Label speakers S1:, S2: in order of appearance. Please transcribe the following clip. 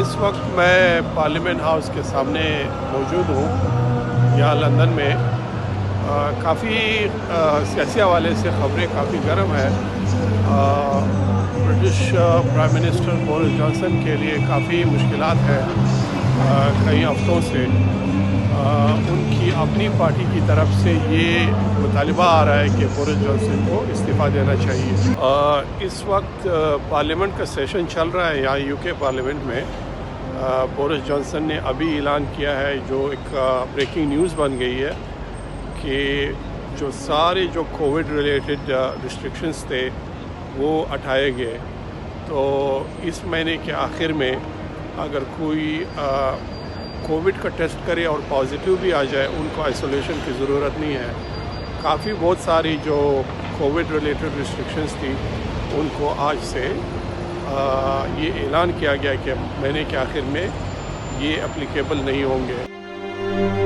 S1: इस वक्त मैं पार्लियामेंट हाउस के सामने मौजूद हूँ यहाँ लंदन में। काफ़ी सियासी हवाले से ख़बरें काफ़ी गर्म है। British prime minister Boris Johnson के लिए काफ़ी मुश्किलात है कई हफ्तों से। उनकी अपनी पार्टी की तरफ से ये मुतालिबा आ रहा है कि बोरिस जॉनसन को इस्तीफ़ा देना चाहिए। इस वक्त पार्लियामेंट का सेशन चल रहा है यहाँ यूके पार्लियामेंट में। बोरिस जॉनसन ने अभी ऐलान किया है, जो एक ब्रेकिंग न्यूज़ बन गई है, कि जो सारे जो कोविड रिलेटेड रिस्ट्रिक्शंस थे वो हटाए गए। तो इस महीने के आखिर में अगर कोई कोविड का टेस्ट करे और पॉजिटिव भी आ जाए, उनको आइसोलेशन की ज़रूरत नहीं है। बहुत सारी जो कोविड रिलेटेड रिस्ट्रिक्शंस थी उनको आज से ये ऐलान किया गया कि महीने के आखिर में ये एप्लीकेबल नहीं होंगे।